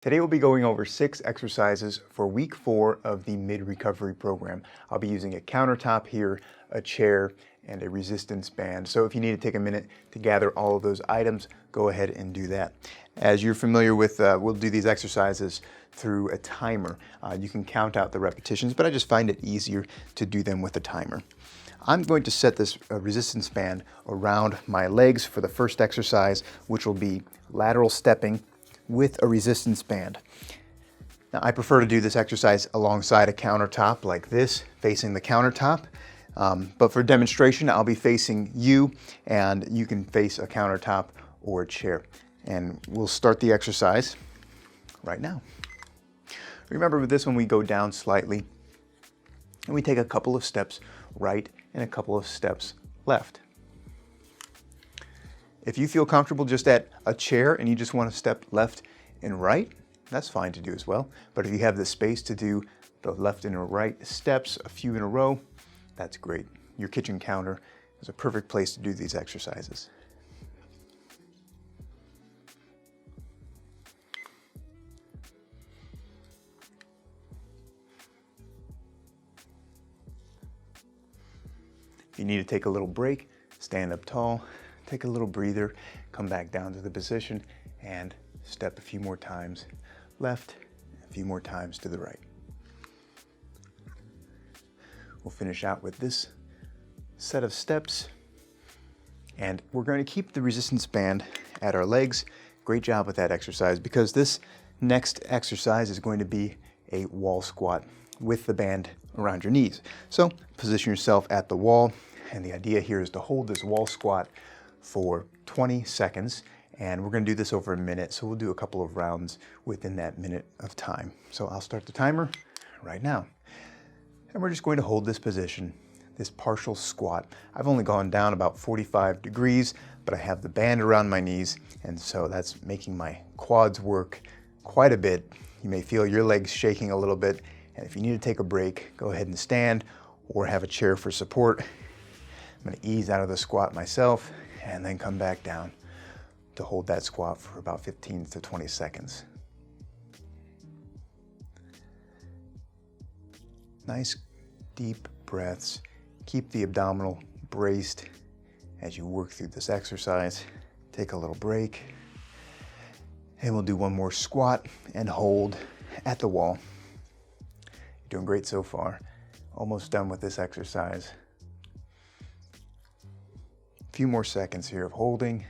Today we'll be going over 6 exercises for week 4 of the mid-recovery program. I'll be using a countertop here, a chair, and a resistance band. So if you need to take a minute to gather all of those items, go ahead and do that. As you're familiar with, we'll do these exercises through a timer. You can count out the repetitions, but I just find it easier to do them with a timer. I'm going to set this resistance band around my legs for the first exercise, which will be lateral stepping with a resistance band. Now, I prefer to do this exercise alongside a countertop like this, facing the countertop. But for demonstration, I'll be facing you, and you can face a countertop or a chair. And we'll start the exercise right now. Remember, with this one, we go down slightly, and we take a couple of steps right and a couple of steps left. If you feel comfortable just at a chair and you just want to step left and right, that's fine to do as well. But if you have the space to do the left and right steps, a few in a row, that's great. Your kitchen counter is a perfect place to do these exercises. If you need to take a little break, stand up tall, take a little breather, come back down to the position, and step a few more times left, a few more times to the right. We'll finish out with this set of steps, and we're going to keep the resistance band at our legs. Great job with that exercise, because this next exercise is going to be a wall squat with the band around your knees. So position yourself at the wall, and the idea here is to hold this wall squat for 20 seconds, and we're going to do this over a minute, so we'll do a couple of rounds within that minute of time. So I'll start the timer right now, and we're just going to hold this position, this partial squat. I've only gone down about 45 degrees, but I have the band around my knees, and so that's making my quads work quite a bit. You may feel your legs shaking a little bit, and if you need to take a break, go ahead and stand or have a chair for support. I'm going to ease out of the squat myself and then come back down to hold that squat for about 15 to 20 seconds. Nice deep breaths. Keep the abdominal braced as you work through this exercise. Take a little break, and we'll do one more squat and hold at the wall. You're doing great so far. Almost done with this exercise. A few more seconds here of holding.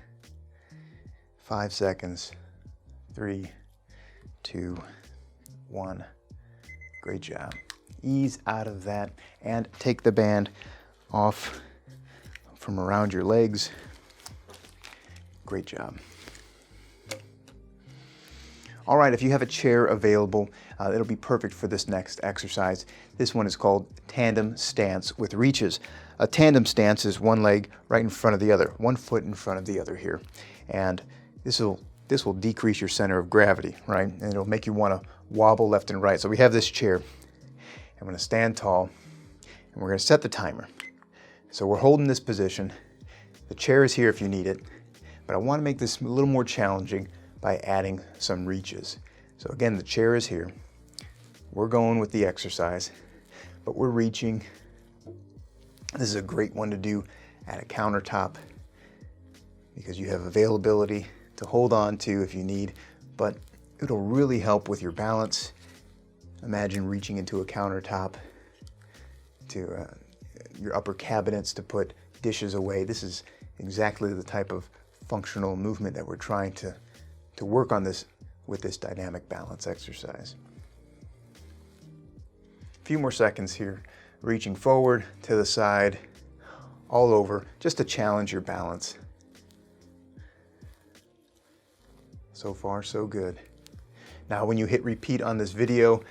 5 seconds. 3, 2, 1. Great job. Ease out of that and take the band off from around your legs. Great job. All right, if you have a chair available, it'll be perfect for this next exercise. This one is called Tandem Stance with reaches. A tandem stance is one leg right in front of the other, one foot in front of the other here. And this will decrease your center of gravity, right? And it'll make you want to wobble left and right. So we have this chair. I'm going to stand tall, and we're going to set the timer. So we're holding this position. The chair is here if you need it, but I want to make this a little more challenging by adding some reaches. So again, the chair is here. We're going with the exercise, but we're reaching. This is a great one to do at a countertop because you have availability to hold on to if you need, but it'll really help with your balance. Imagine reaching into a countertop to your upper cabinets to put dishes away. This is exactly the type of functional movement that we're trying to work on this with this dynamic balance exercise. A few more seconds here, reaching forward, to the side, all over, just to challenge your balance. So far, so good. Now, when you hit repeat on this video,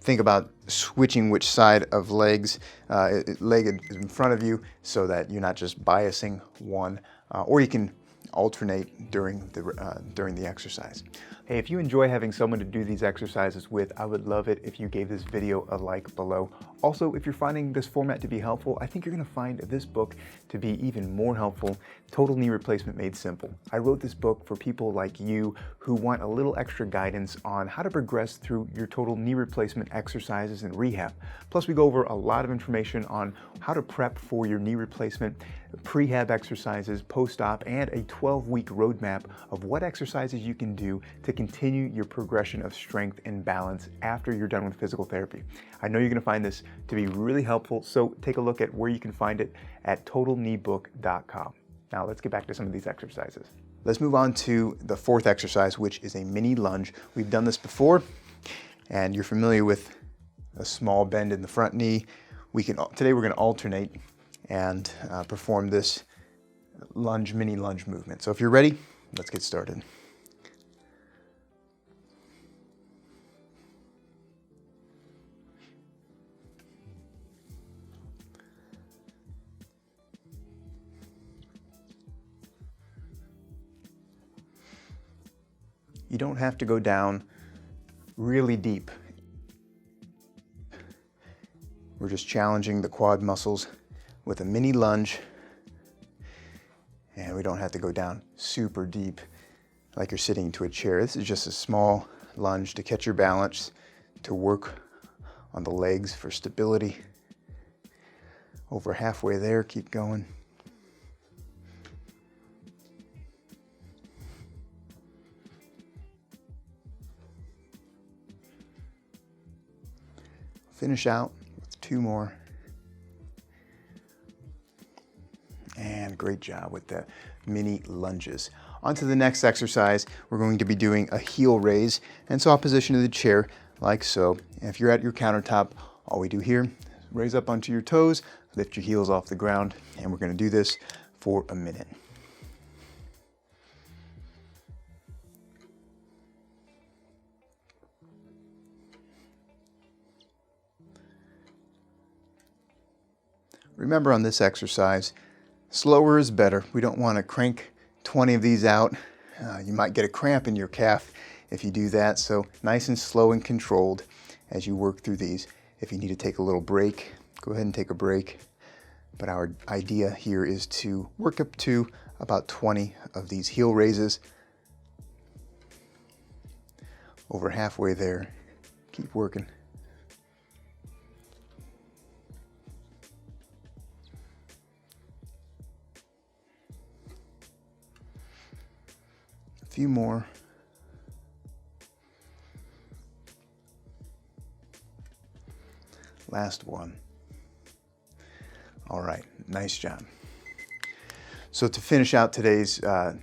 think about switching which side of leg is in front of you so that you're not just biasing one, or you can alternate during the exercise. Hey, if you enjoy having someone to do these exercises with, I would love it if you gave this video a like below. Also, if you're finding this format to be helpful, I think you're going to find this book to be even more helpful, Total Knee Replacement Made Simple. I wrote this book for people like you who want a little extra guidance on how to progress through your total knee replacement exercises and rehab. Plus, we go over a lot of information on how to prep for your knee replacement, prehab exercises, post-op, and a 12-week roadmap of what exercises you can do to continue your progression of strength and balance after you're done with physical therapy. I know you're going to find this to be really helpful, so take a look at where you can find it at totalkneebook.com. Now let's get back to some of these exercises. Let's move on to the fourth exercise, which is a mini lunge. We've done this before, and you're familiar with a small bend in the front knee. Today we're going to alternate and perform this mini lunge movement. So if you're ready, let's get started. You don't have to go down really deep. We're just challenging the quad muscles with a mini lunge, and we don't have to go down super deep like you're sitting into a chair. This is just a small lunge to catch your balance, to work on the legs for stability. Over halfway there, keep going. Finish out with 2 more. And great job with the mini lunges. On to the next exercise. We're going to be doing a heel raise, and so I'll position to the chair like so. And if you're at your countertop, all we do here is raise up onto your toes, lift your heels off the ground, and we're going to do this for a minute. Remember, on this exercise, slower is better. We don't want to crank 20 of these out. You might get a cramp in your calf if you do that. So nice and slow and controlled as you work through these. If you need to take a little break, go ahead and take a break. But our idea here is to work up to about 20 of these heel raises. Over halfway there, keep working. Few more. Last one. All right, nice job. So to finish out today's, the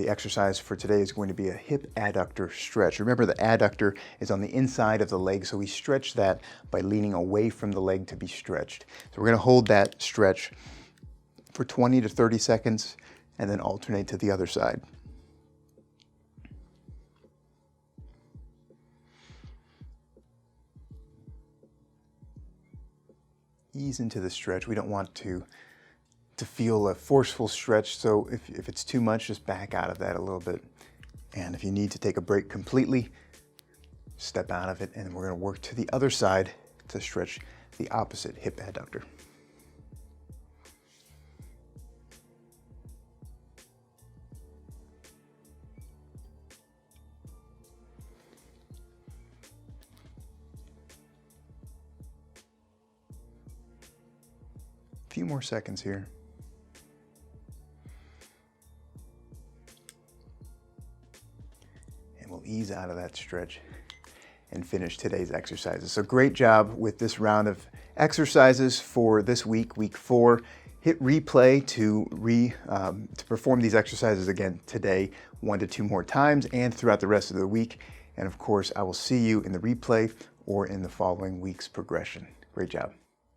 exercise for today is going to be a hip adductor stretch. Remember, the adductor is on the inside of the leg, so we stretch that by leaning away from the leg to be stretched. So we're going to hold that stretch for 20 to 30 seconds and then alternate to the other side. Ease into the stretch. We don't want to feel a forceful stretch, so if it's too much, just back out of that a little bit. And if you need to take a break completely, step out of it, and we're going to work to the other side to stretch the opposite hip adductor. Few more seconds here. And we'll ease out of that stretch and finish today's exercises. So great job with this round of exercises for this week, week 4. Hit replay to perform these exercises again today, 1 to 2 more times, and throughout the rest of the week. And of course, I will see you in the replay or in the following week's progression. Great job.